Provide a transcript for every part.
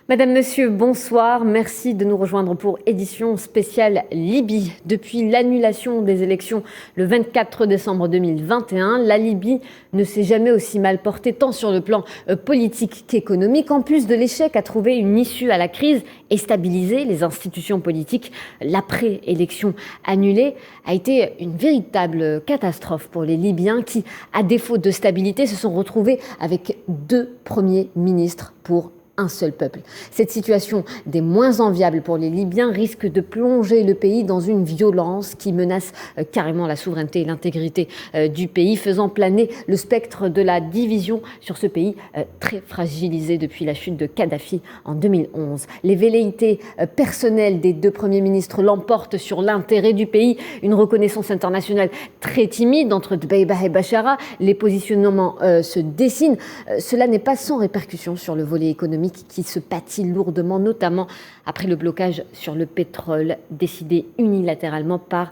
Madame, Monsieur, bonsoir. Merci de nous rejoindre pour édition spéciale Libye. Depuis l'annulation des élections le 24 décembre 2021, la Libye ne s'est jamais aussi mal portée tant sur le plan politique qu'économique. En plus de l'échec à trouver une issue à la crise et stabiliser les institutions politiques, l'après-élection annulée a été une véritable catastrophe pour les Libyens qui, à défaut de stabilité, se sont retrouvés avec 2 premiers ministres pour un seul peuple. Cette situation des moins enviables pour les Libyens risque de plonger le pays dans une violence qui menace carrément la souveraineté et l'intégrité du pays, faisant planer le spectre de la division sur ce pays très fragilisé depuis la chute de Kadhafi en 2011. Les velléités personnelles des 2 premiers ministres l'emportent sur l'intérêt du pays. Une reconnaissance internationale très timide entre Dbeibah et Bachara. Les positionnements se dessinent. Cela n'est pas sans répercussions sur le volet économique qui se pâtit lourdement, notamment après le blocage sur le pétrole décidé unilatéralement par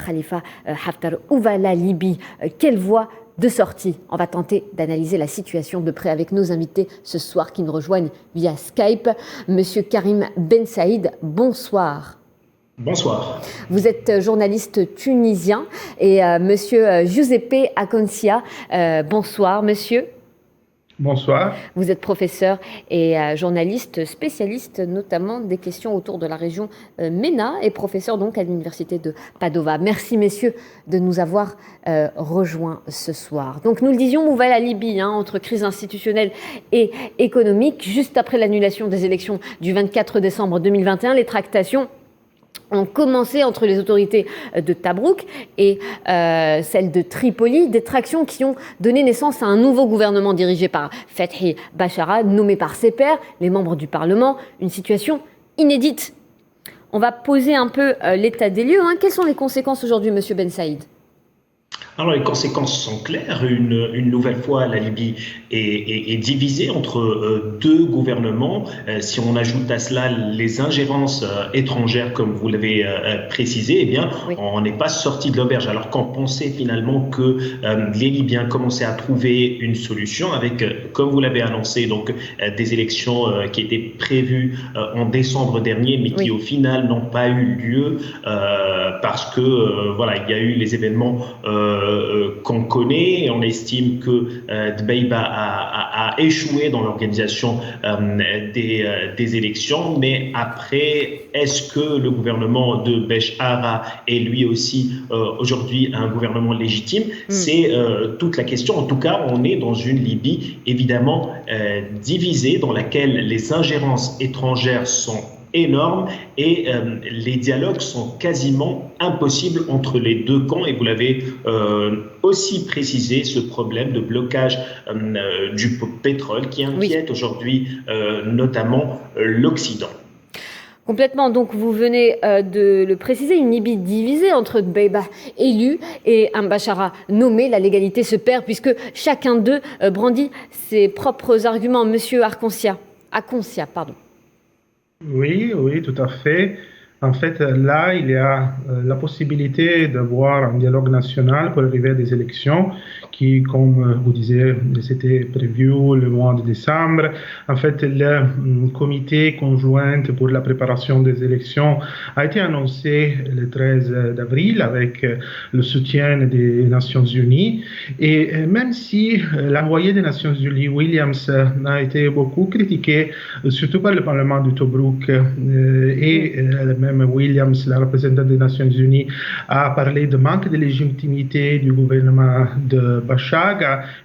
Khalifa Haftar. Où va la Libye? Quelle voie de sortie? On va tenter d'analyser la situation de près avec nos invités ce soir qui nous rejoignent via Skype. Monsieur Karim Ben Saïd, bonsoir. Bonsoir. Vous êtes journaliste tunisien et monsieur Giuseppe Aconcia, bonsoir monsieur. Bonsoir. Vous êtes professeur et journaliste spécialiste notamment des questions autour de la région MENA et professeur donc à l'université de Padova. Merci messieurs de nous avoir rejoints ce soir. Donc nous le disions, où va la Libye entre crise institutionnelle et économique. Juste après l'annulation des élections du 24 décembre 2021, les tractations ont commencé entre les autorités de Tobrouk et celles de Tripoli, des tractations qui ont donné naissance à un nouveau gouvernement dirigé par Fethi Bachara, nommé par ses pairs, les membres du Parlement, une situation inédite. On va poser un peu l'état des lieux. Quelles sont les conséquences aujourd'hui, monsieur Ben Saïd ? Alors les conséquences sont claires. Une nouvelle fois, la Libye est divisée entre 2 gouvernements. Si on ajoute à cela les ingérences étrangères, comme vous l'avez précisé, eh bien, oui, on n'est pas sorti de l'auberge. Alors qu'on pensait finalement que les Libyens commençaient à trouver une solution avec, comme vous l'avez annoncé, donc des élections qui étaient prévues en décembre dernier, mais qui au final n'ont pas eu lieu parce que voilà, il y a eu les événements qu'on connaît. On estime que Dbeibah a échoué dans l'organisation des élections, mais après, est-ce que le gouvernement de Bechara est lui aussi aujourd'hui un gouvernement légitime? C'est toute la question. En tout cas, on est dans une Libye évidemment divisée, dans laquelle les ingérences étrangères sont énormes et les dialogues sont quasiment impossibles entre les 2 camps, et vous l'avez aussi précisé, ce problème de blocage du pétrole qui inquiète aujourd'hui notamment l'Occident. Complètement, donc vous venez de le préciser, une Libye divisée entre Dbeibah élu et un Bachara nommé. La légalité se perd puisque chacun d'eux brandit ses propres arguments. Monsieur Aconcia, pardon. Oui, tout à fait. En fait, là, il y a la possibilité d'avoir un dialogue national pour arriver à des élections qui, comme vous disiez, c'était prévu le mois de décembre. En fait, le comité conjoint pour la préparation des élections a été annoncé le 13 d'avril avec le soutien des Nations Unies. Et même si l'envoyé des Nations Unies, Williams, a été beaucoup critiqué, surtout par le Parlement de Tobrouk et même Williams, la représentante des Nations Unies, a parlé de manque de légitimité du gouvernement de Bachar.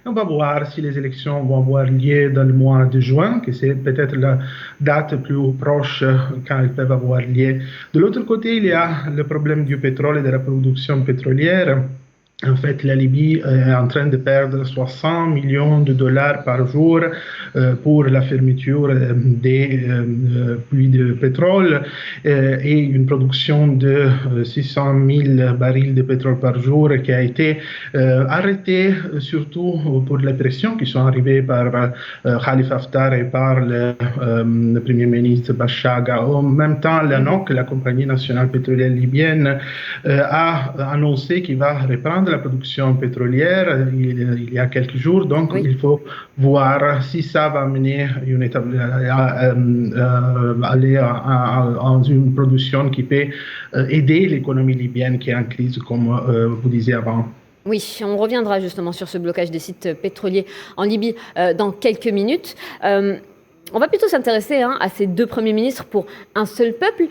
On va voir si les élections vont avoir lieu dans le mois de juin, que c'est peut-être la date plus proche quand elles peuvent avoir lieu. De l'autre côté, il y a le problème du pétrole et de la production pétrolière. En fait, la Libye est en train de perdre 60 millions de dollars par jour pour la fermeture des puits de pétrole et une production de 600 000 barils de pétrole par jour qui a été arrêtée surtout pour les pressions qui sont arrivées par Khalifa Haftar et par le Premier ministre Bachar. En même temps, l'ANOC, la compagnie nationale pétrolière libyenne, a annoncé qu'il va reprendre la production pétrolière il y a quelques jours, donc il faut voir si ça va amener aller à une production qui peut aider l'économie libyenne qui est en crise, comme vous disiez avant. Oui, on reviendra justement sur ce blocage des sites pétroliers en Libye dans quelques minutes. On va plutôt s'intéresser à ces deux premiers ministres pour un seul peuple.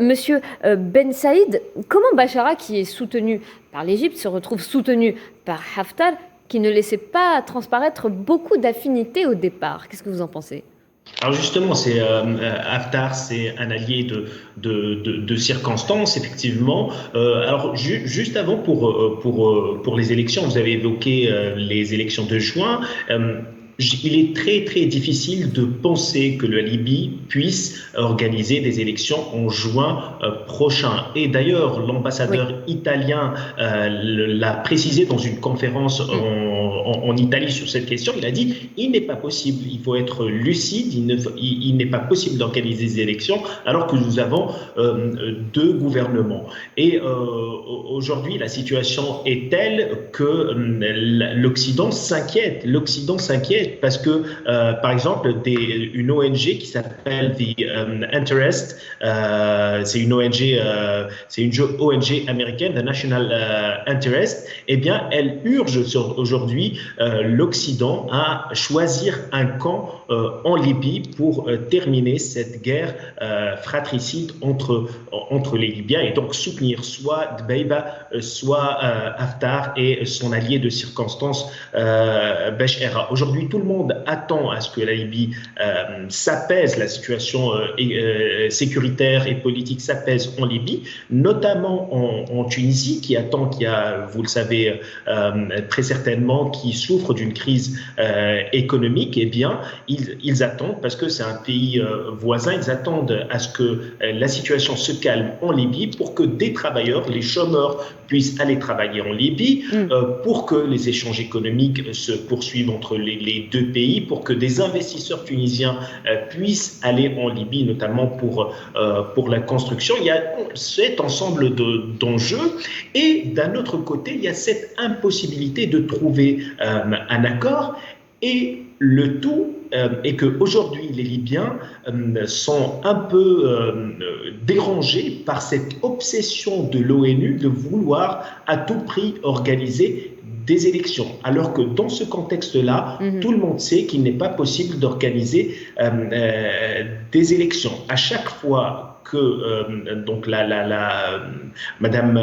Monsieur Ben Saïd, comment Bachara, qui est soutenu par l'Égypte, se retrouve soutenu par Haftar, qui ne laissait pas transparaître beaucoup d'affinités au départ? Qu'est-ce que vous en pensez? Alors justement, Haftar, c'est un allié de circonstance, effectivement. Alors juste avant pour les élections, vous avez évoqué les élections de juin. Il est très très difficile de penser que la Libye puisse organiser des élections en juin prochain. Et d'ailleurs, l'ambassadeur italien l'a précisé dans une conférence en Italie sur cette question. Il a dit il n'est pas possible, il faut être lucide, il n'est pas possible d'organiser des élections alors que nous avons deux gouvernements. Et aujourd'hui, la situation est telle que l'Occident s'inquiète. Parce que, par exemple, une ONG qui s'appelle The Interest, c'est une ONG américaine, The National Interest, eh bien, elle urge aujourd'hui l'Occident à choisir un camp en Libye pour terminer cette guerre fratricide entre les Libyens et donc soutenir soit Dbeibeh, soit Haftar et son allié de circonstance, Bechara. Aujourd'hui, tout le monde attend à ce que la Libye s'apaise, la situation sécuritaire et politique s'apaise en Libye, notamment en Tunisie, qui a, vous le savez très certainement, qui souffre d'une crise économique. Eh bien, ils attendent, parce que c'est un pays voisin, ils attendent à ce que la situation se calme en Libye pour que des travailleurs, les chômeurs, puissent aller travailler en Libye, pour que les échanges économiques se poursuivent entre les deux pays, pour que des investisseurs tunisiens puissent aller en Libye, notamment pour la construction. Il y a cet ensemble d'enjeux. Et d'un autre côté, il y a cette impossibilité de trouver un accord. Et le tout est qu'aujourd'hui, les Libyens sont un peu dérangés par cette obsession de l'ONU de vouloir à tout prix organiser des élections, alors que dans ce contexte-là, tout le monde sait qu'il n'est pas possible d'organiser des élections. À chaque fois que donc Madame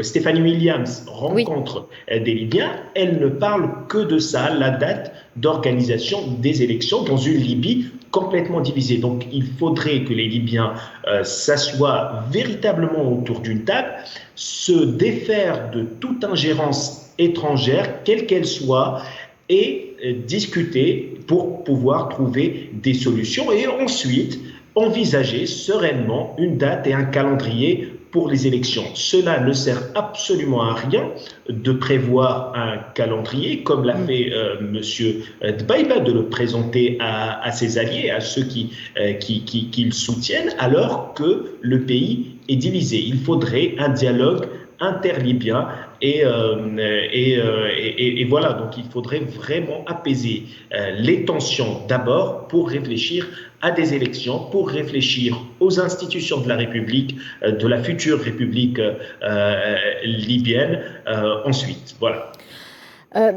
Stéphanie Williams rencontre des Libyens, elle ne parle que de ça, la date d'organisation des élections dans une Libye complètement divisée. Donc il faudrait que les Libyens s'assoient véritablement autour d'une table, se défaire de toute ingérence étrangère, quelle qu'elle soit, et discuter pour pouvoir trouver des solutions et ensuite envisager sereinement une date et un calendrier pour les élections. Cela ne sert absolument à rien de prévoir un calendrier, comme l'a fait M. Dbeibeh, de le présenter à ses alliés, à ceux qui le soutiennent, alors que le pays est divisé. Il faudrait un dialogue interlibyen et voilà, donc il faudrait vraiment apaiser les tensions d'abord pour réfléchir à des élections, pour réfléchir aux institutions de la République, de la future République libyenne ensuite. Voilà.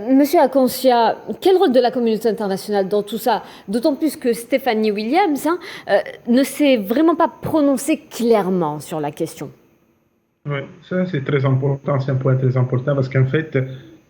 Monsieur Akoncia, quel rôle de la communauté internationale dans tout ça? D'autant plus que Stéphanie Williams ne s'est vraiment pas prononcée clairement sur la question. Oui, ça c'est très important, c'est un point très important parce qu'en fait,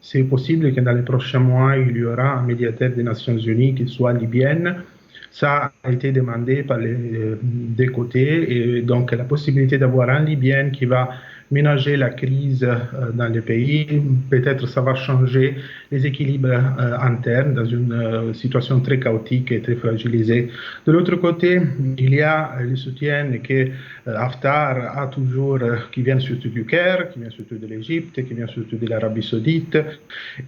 c'est possible que dans les prochains mois, il y aura un médiateur des Nations Unies qui soit libyenne. Ça a été demandé par les deux côtés et donc la possibilité d'avoir un Libyen qui va ménager la crise dans le pays, peut-être ça va changer les équilibres internes dans une situation très chaotique et très fragilisée. De l'autre côté, il y a le soutien que Haftar a toujours, qui vient surtout du Caire, qui vient surtout de l'Égypte, qui vient surtout de l'Arabie Saoudite.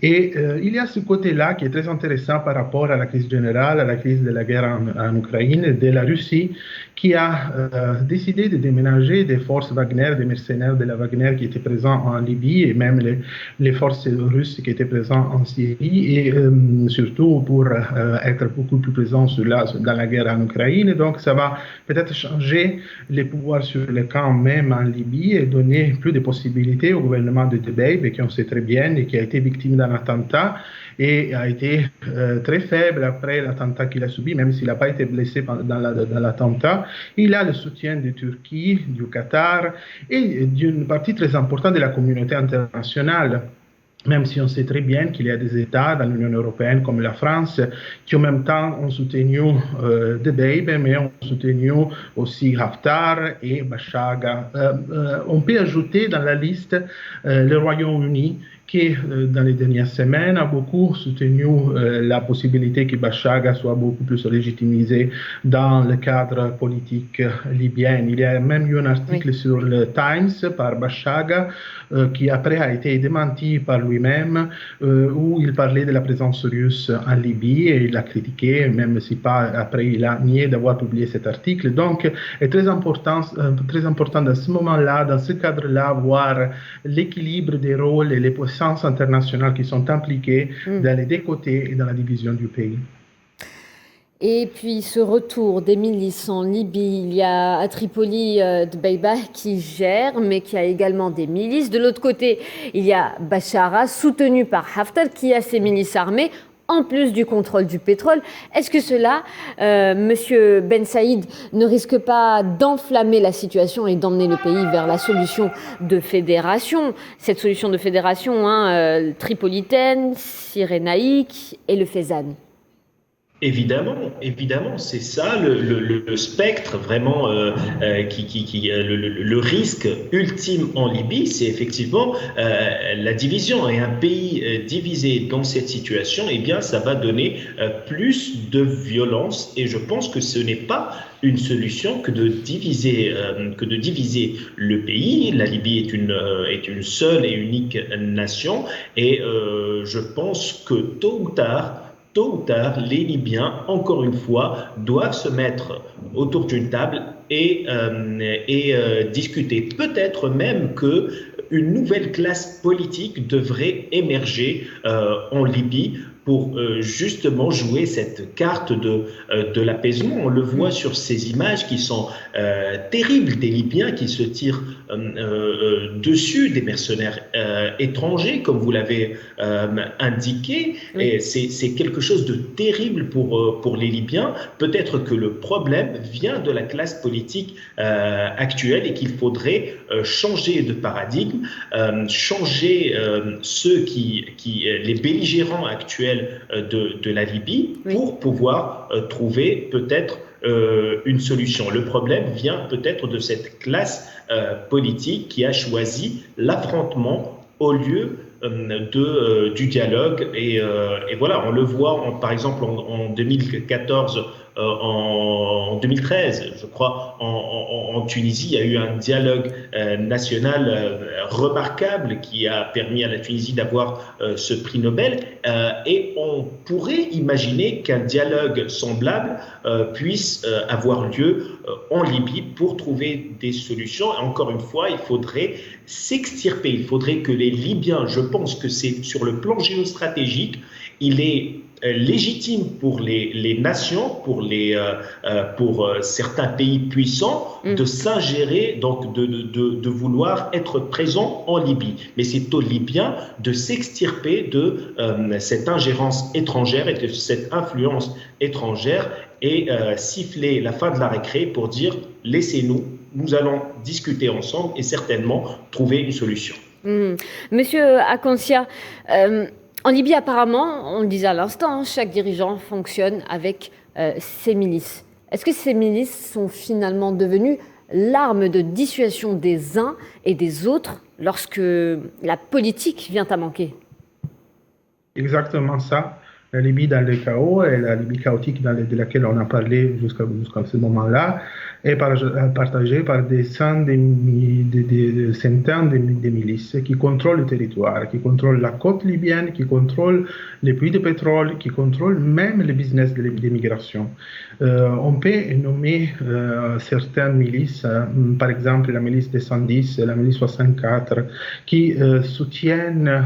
Et il y a ce côté-là qui est très intéressant par rapport à la crise générale, à la crise de la guerre en Ukraine, de la Russie, qui a décidé de déménager des forces Wagner, des mercenaires de la Wagner qui était présent en Libye et même les forces russes qui étaient présentes en Syrie et surtout pour être beaucoup plus présents dans la guerre en Ukraine. Donc ça va peut-être changer les pouvoirs sur le camp même en Libye et donner plus de possibilités au gouvernement de Dbeibeh, qui on sait très bien et qui a été victime d'un attentat et a été très faible après l'attentat qu'il a subi, même s'il n'a pas été blessé dans l'attentat. Il a le soutien de Turquie, du Qatar et d'une partie très importante de la communauté internationale. Même si on sait très bien qu'il y a des États dans l'Union européenne comme la France qui en même temps ont soutenu Dbeibeh, mais ont soutenu aussi Haftar et Bashaga. On peut ajouter dans la liste le Royaume-Uni qui, dans les dernières semaines, a beaucoup soutenu la possibilité que Bashaga soit beaucoup plus légitimisé dans le cadre politique libyen. Il y a même eu un article sur le Times par Bashaga qui après a été démenti par lui-même, où il parlait de la présence russe en Libye et il l'a critiqué, même si pas après il a nié d'avoir publié cet article. Donc, est très important dans ce moment-là, dans ce cadre-là, voir l'équilibre des rôles et les puissances internationales qui sont impliquées dans les deux côtés et dans la division du pays. Et puis ce retour des milices en Libye, il y a à Tripoli Dbeibeh qui gère, mais qui a également des milices. De l'autre côté, il y a Bachara, soutenu par Haftar, qui a ses milices armées, en plus du contrôle du pétrole. Est-ce que cela, Monsieur Ben Saïd, ne risque pas d'enflammer la situation et d'emmener le pays vers la solution de fédération? Cette solution de fédération tripolitaine, cyrénaïque et le Fezzan. Évidemment, c'est ça le spectre vraiment le risque ultime en Libye, c'est effectivement la division. Et un pays divisé dans cette situation, eh bien, ça va donner plus de violence. Et je pense que ce n'est pas une solution que de diviser le pays. La Libye est une seule et unique nation. Et je pense que tôt ou tard, les Libyens, encore une fois, doivent se mettre autour d'une table et discuter. Peut-être même qu'une nouvelle classe politique devrait émerger en Libye pour justement jouer cette carte de l'apaisement. On le voit sur ces images qui sont terribles, des Libyens qui se tirent dessus, des mercenaires étrangers, comme vous l'avez indiqué. Oui. Et c'est quelque chose de terrible pour les Libyens. Peut-être que le problème vient de la classe politique actuelle et qu'il faudrait changer de paradigme, changer les belligérants actuels de la Libye pour pouvoir trouver peut-être une solution. Le problème vient peut-être de cette classe politique qui a choisi l'affrontement au lieu du dialogue. Et voilà, on le voit par exemple en 2014, en 2013, je crois, en Tunisie, il y a eu un dialogue national remarquable qui a permis à la Tunisie d'avoir ce prix Nobel. Et on pourrait imaginer qu'un dialogue semblable puisse avoir lieu en Libye pour trouver des solutions. Et encore une fois, il faudrait s'extirper. Il faudrait que les Libyens, je pense que c'est sur le plan géostratégique, il est légitime pour les nations, pour certains pays puissants, de s'ingérer, donc de vouloir être présents en Libye. Mais c'est aux Libyens de s'extirper de cette ingérence étrangère et de cette influence étrangère et siffler la fin de la récré pour dire « laissez-nous, nous allons discuter ensemble et certainement trouver une solution ». Monsieur Akoncia, en Libye, apparemment, on le disait à l'instant, chaque dirigeant fonctionne avec ses milices. Est-ce que ces milices sont finalement devenues l'arme de dissuasion des uns et des autres lorsque la politique vient à manquer? Exactement ça. La Libye dans le chaos et la Libye chaotique de laquelle on a parlé jusqu'à ce moment-là est partagée par des centaines, des centaines de milices qui contrôlent le territoire, qui contrôlent la côte libyenne, qui contrôlent les puits de pétrole, qui contrôlent même le business des migrations. On peut nommer certaines milices, par exemple la milice des 110, la milice 64, qui soutiennent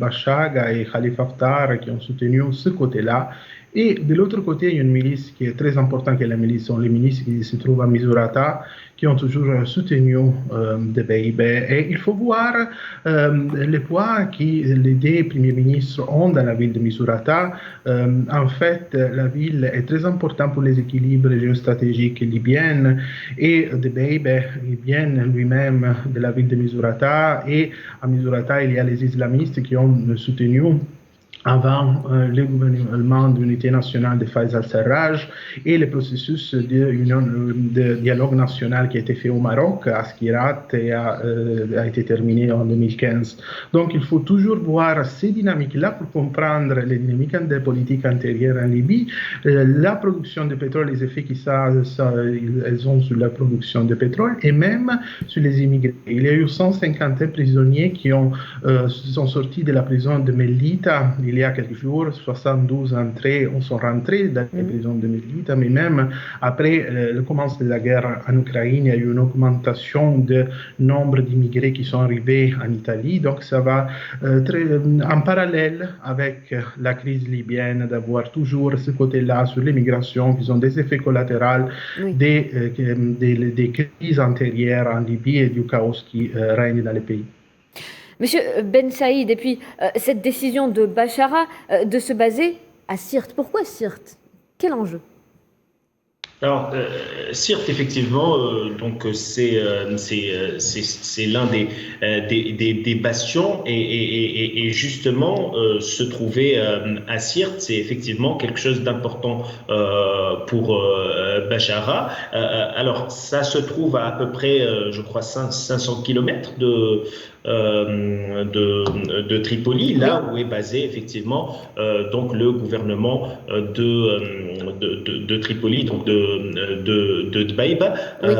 Bachaga et Khalifa Haftar, qui ont soutenu ce côté-là. Et de l'autre côté, il y a une milice qui est très importante, qui est la milice, sont les milices qui se trouvent à Misurata, qui ont toujours soutenu Dbeibeh. Et il faut voir le poids que les deux premiers ministres ont dans la ville de Misurata. En fait, la ville est très importante pour les équilibres géostratégiques libyens. Et Dbeibeh vient lui-même de la ville de Misurata. Et à Misurata, il y a les islamistes qui ont soutenu avant le gouvernement d'unité nationale de Fayez al-Sarraj et le processus de dialogue national qui a été fait au Maroc, à Skirat, et a été terminé en 2015. Donc il faut toujours voir ces dynamiques-là pour comprendre les dynamiques des politiques intérieures en Libye, la production de pétrole, les effets qu'elles ont sur la production de pétrole et même sur les immigrés. Il y a eu 150 prisonniers qui sont sortis de la prison de Melita il y a quelques jours, 72 entrées sont rentrées dans les prisons de Melita, mais même après le commencement de la guerre en Ukraine, il y a eu une augmentation du nombre d'immigrés qui sont arrivés en Italie. Donc ça va en parallèle avec la crise libyenne d'avoir toujours ce côté-là sur l'immigration qui ont des effets collatéraux des crises antérieures en Libye et du chaos qui règne dans le pays. Monsieur Ben Saïd, et puis cette décision de Bachara de se baser à Sirte, pourquoi Sirte? Quel enjeu? Alors, Sirte, effectivement, donc c'est l'un des bastions et justement se trouver à Sirte, c'est effectivement quelque chose d'important pour Bachara. Alors, ça se trouve à peu près, je crois, 500 kilomètres de Tripoli, là où est basé effectivement donc le gouvernement de Tripoli, donc de Dbeibeh. Oui.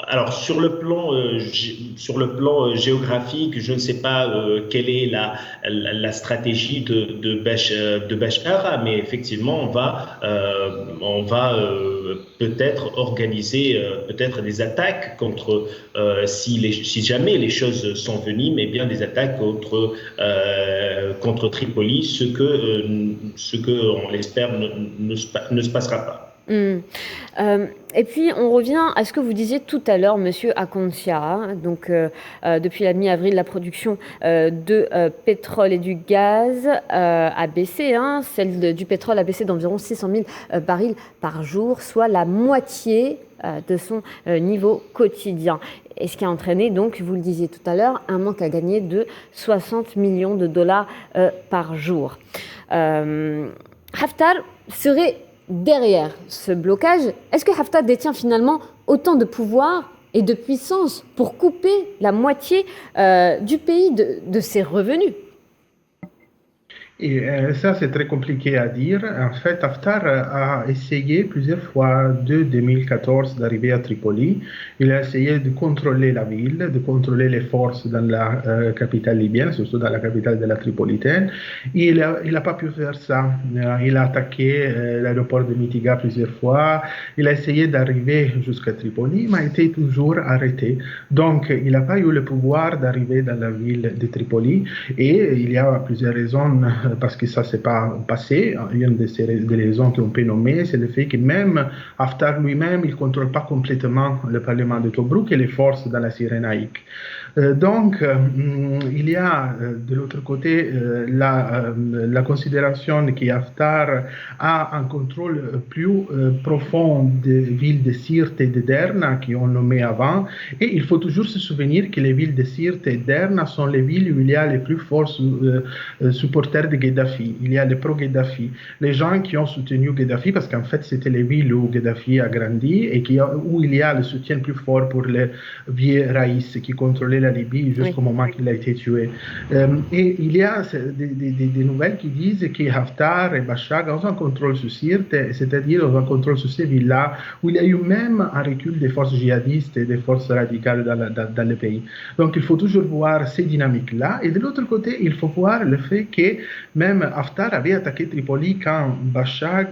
Alors sur le plan géographique, je ne sais pas quelle est la stratégie de Bachara, mais effectivement on va peut-être organiser peut-être des attaques contre si jamais les choses s'enveniment, mais bien des attaques contre Tripoli, ce que on l'espère ne se passera pas. Et puis on revient à ce que vous disiez tout à l'heure, monsieur Akoncia. Donc depuis la mi-avril, la production de pétrole et du gaz a baissé. Celle du pétrole a baissé d'environ 600 000 barils par jour, soit la moitié de son niveau quotidien. Et ce qui a entraîné, donc, vous le disiez tout à l'heure, un manque à gagner de 60 millions de dollars par jour. Haftar serait derrière ce blocage. Est-ce que Haftar détient finalement autant de pouvoir et de puissance pour couper la moitié du pays de ses revenus? Et ça, c'est très compliqué à dire. En fait, Haftar a essayé plusieurs fois, de 2014, d'arriver à Tripoli. Il a essayé de contrôler la ville, de contrôler les forces dans la capitale libyenne, surtout dans la capitale de la Tripolitaine. Et il n'a pas pu faire ça. Il a attaqué l'aéroport de Mitiga plusieurs fois. Il a essayé d'arriver jusqu'à Tripoli, mais a été toujours arrêté. Donc, il n'a pas eu le pouvoir d'arriver dans la ville de Tripoli. Et il y a plusieurs raisons parce que ça ne s'est pas passé. Une des raisons qu'on peut nommer, c'est le fait que même Haftar lui-même, il ne contrôle pas complètement le Parlement de Tobrouk et les forces dans la Cyrénaïque. Donc, il y a de l'autre côté la considération que Haftar a un contrôle plus profond des villes de Sirte et de Derna qui ont nommé avant. Et il faut toujours se souvenir que les villes de Sirte et Derna sont les villes où il y a les plus forts supporters de Gheddafi, il y a les pro-Gheddafi, les gens qui ont soutenu Gheddafi, parce qu'en fait, c'était les villes où Gheddafi a grandi et où il y a le soutien le plus fort pour les vieux Raïs qui contrôlaient la Libye jusqu'au moment qu'il a été tué. Et il y a des nouvelles qui disent que Haftar et Bashar ont un contrôle sur Sirte, c'est-à-dire ont un contrôle sur ces villes-là, où il y a eu même un recul des forces djihadistes et des forces radicales dans le pays. Donc il faut toujours voir ces dynamiques-là. Et de l'autre côté, il faut voir le fait que même Haftar avait attaqué Tripoli quand Bashar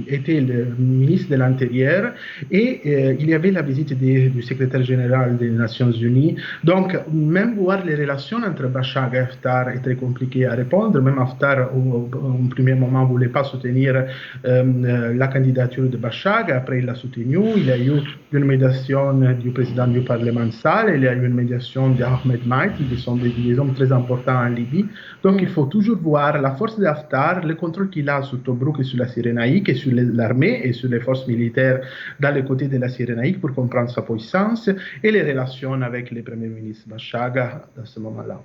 était le ministre de l'Intérieur et il y avait la visite du secrétaire général des Nations Unies. Donc même voir les relations entre Bashar et Haftar est très compliqué à répondre. Même Haftar, au premier moment, ne voulait pas soutenir la candidature de Bashar. Après, il l'a soutenu. Il y a eu une médiation du président du Parlement Sal. Il y a eu une médiation d'Ahmed Maït, qui sont des hommes très importants en Libye. Donc, il faut toujours voir la force de Haftar, le contrôle qu'il a sur Tobrouk et sur la Cyrénaïque et sur l'armée et sur les forces militaires dans les côtés de la Cyrénaïque pour comprendre sa puissance et les relations avec le premier ministre Bashar à ce moment-là.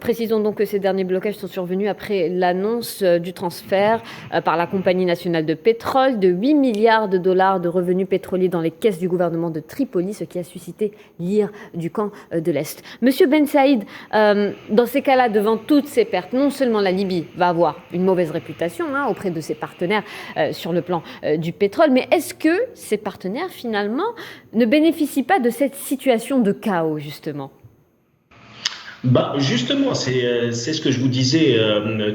Précisons donc que ces derniers blocages sont survenus après l'annonce du transfert par la Compagnie nationale de pétrole de 8 milliards de dollars de revenus pétroliers dans les caisses du gouvernement de Tripoli, ce qui a suscité l'ire du camp de l'Est. Monsieur Ben Saïd, dans ces cas-là, devant toutes ces pertes, non seulement la Libye va avoir une mauvaise réputation auprès de ses partenaires sur le plan du pétrole, mais est-ce que ces partenaires, finalement, ne bénéficient pas de cette situation de chaos, justement ? Justement, c'est ce que je vous disais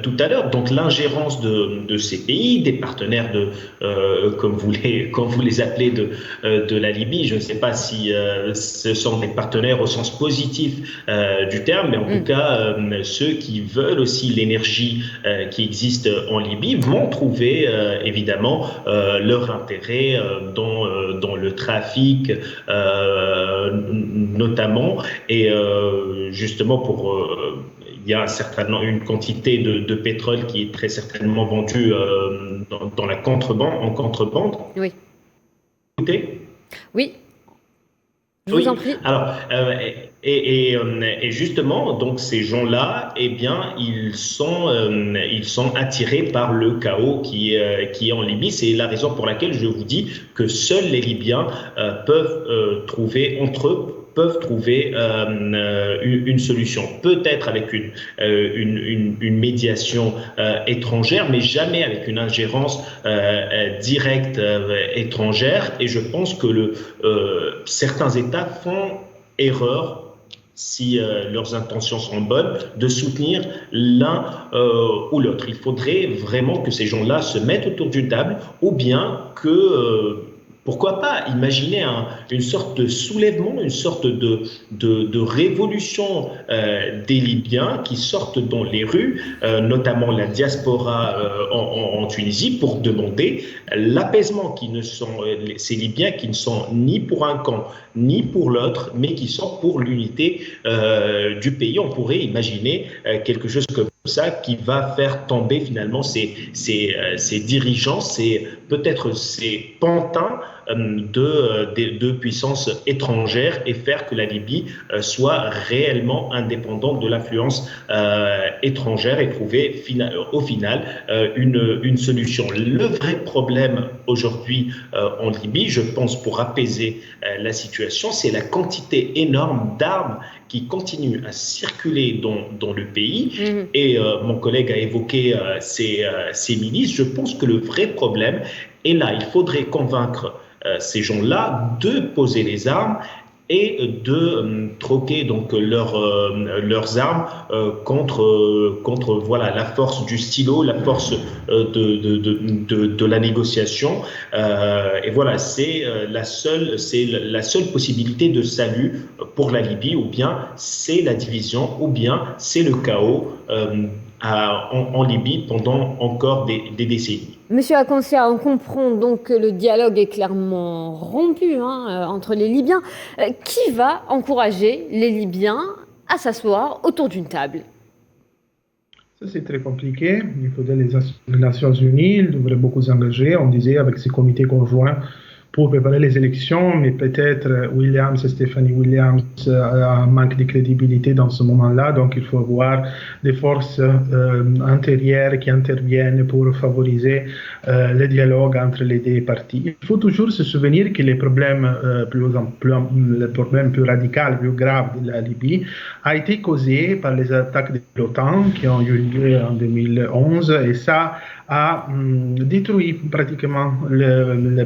tout à l'heure. Donc l'ingérence de ces pays, des partenaires comme vous les appelez de la Libye. Je ne sais pas si ce sont des partenaires au sens positif du terme, mais en tout cas ceux qui veulent aussi l'énergie qui existe en Libye vont trouver évidemment leur intérêt dans le trafic notamment et justement il y a certainement une quantité de pétrole qui est très certainement vendue dans la en contrebande. Oui. Écoutez ? Oui. Je vous en prie. Alors, et justement, donc ces gens-là, eh bien, ils sont attirés par le chaos qui est en Libye. C'est la raison pour laquelle je vous dis que seuls les Libyens peuvent trouver entre eux une solution, peut-être avec une médiation étrangère, mais jamais avec une ingérence directe étrangère. Et je pense que certains États font erreur, si leurs intentions sont bonnes, de soutenir l'un ou l'autre. Il faudrait vraiment que ces gens-là se mettent autour d'une table, ou bien que pourquoi pas imaginer une sorte de soulèvement, une sorte de révolution des Libyens qui sortent dans les rues, notamment la diaspora en Tunisie, pour demander l'apaisement, ces Libyens qui ne sont ni pour un camp, ni pour l'autre, mais qui sont pour l'unité du pays. On pourrait imaginer quelque chose comme ça qui va faire tomber finalement ces dirigeants, peut-être ces pantins de puissances étrangères et faire que la Libye soit réellement indépendante de l'influence étrangère et trouver au final une solution. Le vrai problème aujourd'hui en Libye, je pense, pour apaiser la situation, c'est la quantité énorme d'armes qui continuent à circuler dans le pays. Et mon collègue a évoqué ces milices. Je pense que le vrai problème est là. Il faudrait convaincre ces gens-là de poser les armes et de troquer donc leurs armes contre voilà la force du stylo, la force de la négociation. Et voilà, c'est la seule possibilité de salut pour la Libye, ou bien c'est la division, ou bien c'est le chaos en Libye pendant encore des décennies. Monsieur Akoncia, on comprend donc que le dialogue est clairement rompu entre les Libyens. Qui va encourager les Libyens à s'asseoir autour d'une table ? Ça, c'est très compliqué. Il faudrait les Nations Unies, ils devraient beaucoup s'engager. On disait avec ces comités conjoints pour préparer les élections, mais peut-être Stéphanie Williams a un manque de crédibilité dans ce moment-là, donc il faut avoir des forces intérieures qui interviennent pour favoriser le dialogue entre les deux parties. Il faut toujours se souvenir que les problèmes plus radicaux, plus graves de la Libye a été causé par les attaques de l'OTAN qui ont eu lieu en 2011 et ça a détruit pratiquement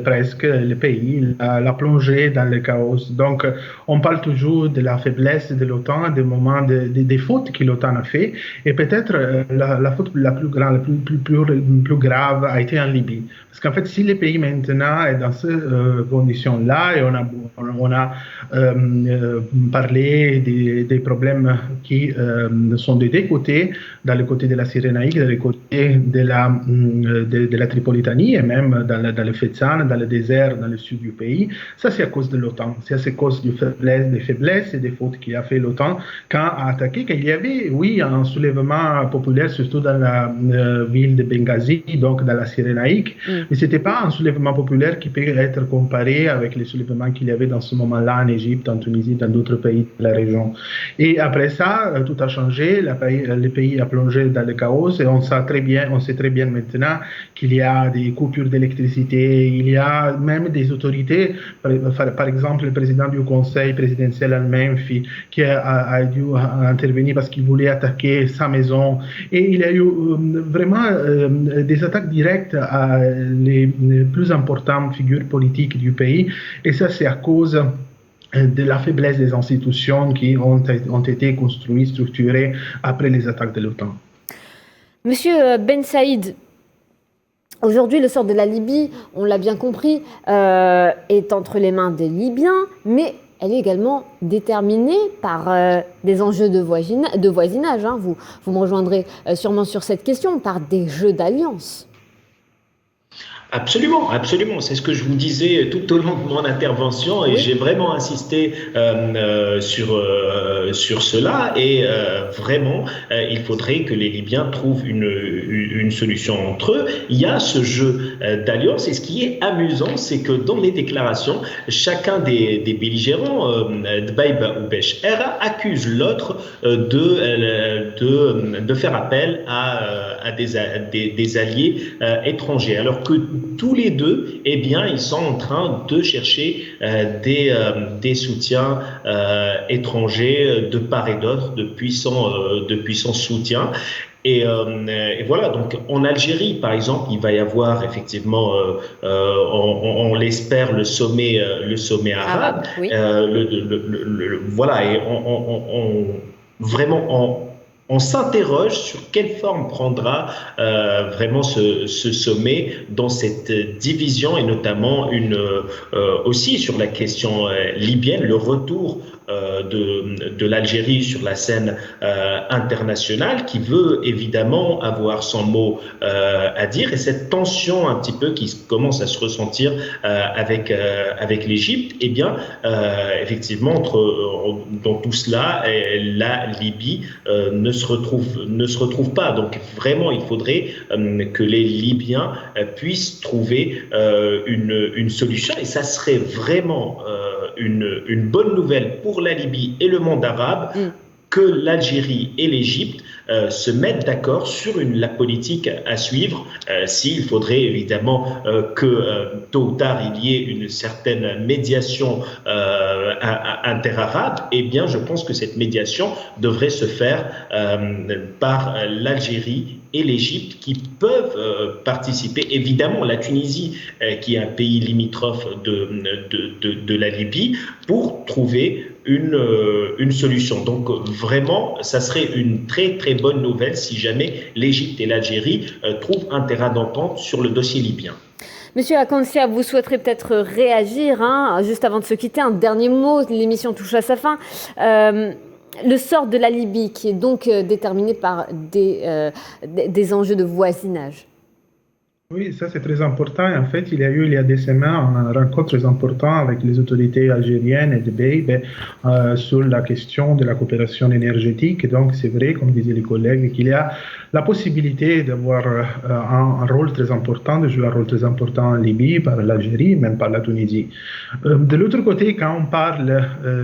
presque le pays, l'a plongé dans le chaos. Donc, on parle toujours de la faiblesse de l'OTAN, des moments, des fautes que l'OTAN a fait, et peut-être la faute la plus grande, plus grave a été en Libye. Parce qu'en fait, si le pays maintenant est dans ces conditions-là, et on a parlé des problèmes qui sont des deux côtés, dans le côté de la Cyrénaïque, dans le côté de la Tripolitanie et même dans le Fezzan, dans le désert, dans le sud du pays, ça c'est à cause de l'OTAN. C'est à cause des faiblesses et des fautes qu'il a fait l'OTAN quand a attaqué. Qu'il y avait, oui, un soulèvement populaire, surtout dans la ville de Benghazi, donc dans la Cyrénaïque, mais ce n'était pas un soulèvement populaire qui peut être comparé avec les soulèvements qu'il y avait dans ce moment-là en Égypte, en Tunisie, dans d'autres pays de la région. Et après ça, tout a changé, le pays a plongé dans le chaos et on sait très bien maintenant qu'il y a des coupures d'électricité, il y a même des autorités, par exemple le président du conseil présidentiel allemand qui a dû intervenir parce qu'il voulait attaquer sa maison et il y a eu vraiment des attaques directes à les plus importantes figures politiques du pays et ça c'est à cause de la faiblesse des institutions qui ont été construites, structurées après les attaques de l'OTAN. Monsieur Ben Saïd, aujourd'hui, le sort de la Libye, on l'a bien compris, est entre les mains des Libyens, mais elle est également déterminée par des enjeux de voisinage. Hein. Vous me rejoindrez sûrement sur cette question, par des jeux d'alliance. Absolument, absolument. C'est ce que je vous disais tout au long de mon intervention et j'ai vraiment insisté sur cela et vraiment il faudrait que les Libyens trouvent une solution entre eux. Il y a ce jeu d'alliance et ce qui est amusant, c'est que dans les déclarations, chacun des belligérants, Dbaïba ou Bécher, accuse l'autre de faire appel à des alliés étrangers, alors que tous les deux, eh bien, ils sont en train de chercher des soutiens étrangers de part et d'autre, de puissants soutiens. Et voilà, donc en Algérie, par exemple, il va y avoir effectivement, on l'espère, le sommet arabe. Oui. Voilà, et on s'interroge sur quelle forme prendra vraiment ce sommet dans cette division et notamment aussi sur la question libyenne, le retour de l'Algérie sur la scène internationale qui veut évidemment avoir son mot à dire et cette tension un petit peu qui commence à se ressentir avec l'Égypte, eh bien effectivement dans tout cela la Libye ne se retrouve pas. Donc vraiment il faudrait que les Libyens puissent trouver une solution et ça serait vraiment une bonne nouvelle pour la Libye et le monde arabe que l'Algérie et l'Égypte se mettent d'accord sur la politique à suivre. S'il faudrait évidemment que tôt ou tard il y ait une certaine médiation interarabe, eh bien je pense que cette médiation devrait se faire par l'Algérie et l'Égypte qui peuvent participer. Évidemment, la Tunisie, qui est un pays limitrophe de la Libye, pour trouver une solution. Donc vraiment, ça serait une très très bonne nouvelle si jamais l'Égypte et l'Algérie trouvent un terrain d'entente sur le dossier libyen. Monsieur Acancia, vous souhaiterez peut-être réagir, juste avant de se quitter. Un dernier mot, l'émission touche à sa fin. Le sort de la Libye, qui est donc déterminé par des enjeux de voisinage. Oui, ça c'est très important. En fait, il y a des semaines une rencontre très importante avec les autorités algériennes et de BEI sur la question de la coopération énergétique. Et donc, c'est vrai, comme disaient les collègues, qu'il y a la possibilité d'avoir un rôle très important, de jouer un rôle très important en Libye, par l'Algérie, même par la Tunisie. De l'autre côté, quand on parle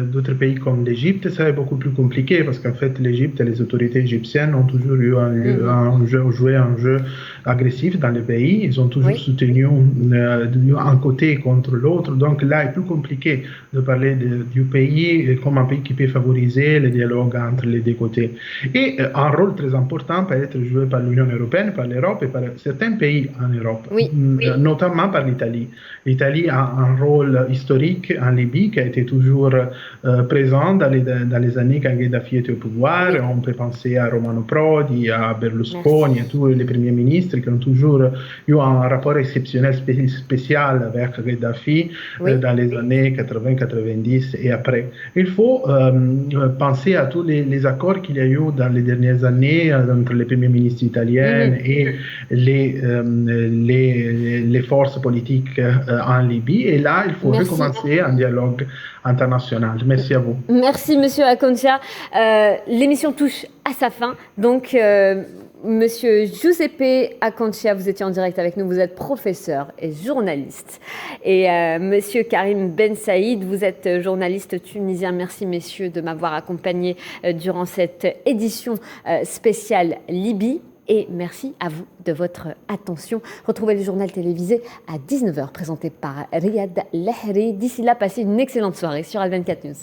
d'autres pays comme l'Égypte, ça est beaucoup plus compliqué parce qu'en fait, l'Égypte et les autorités égyptiennes ont toujours eu Mhm. joué un jeu agressif dans le pays. Ils ont toujours Oui, soutenu un côté contre l'autre. Donc là, il est plus compliqué de parler du pays comme un pays qui peut favoriser le dialogue entre les deux côtés. Et un rôle très important peut être joué par l'Union européenne, par l'Europe et par certains pays en Europe, oui, notamment par l'Italie. L'Italie a un rôle historique en Libye qui a été toujours présent dans les années quand Gheddafi était au pouvoir. oui, On peut penser à Romano Prodi, à Berlusconi, à merci. tous les premiers ministres qui ont toujours eu un rapport exceptionnel spécial avec Gheddafi Oui, dans les années 80, 90 et après. Il faut penser à tous les accords qu'il y a eu dans les dernières années entre les premiers ministres italiens mhm. et les forces politiques en Libye. Et là, il faut Merci. recommencer un dialogue international. Merci à vous. Merci, Monsieur Aconcha. L'émission touche à sa fin. Donc, Monsieur Giuseppe Aconcha, vous étiez en direct avec nous. Vous êtes professeur et journaliste. Et Monsieur Karim Ben Saïd, vous êtes journaliste tunisien. Merci, messieurs, de m'avoir accompagné durant cette édition spéciale Libye. Et merci à vous de votre attention. Retrouvez le journal télévisé à 19h, présenté par Riyad Lahri. D'ici là, passez une excellente soirée sur Al24 News.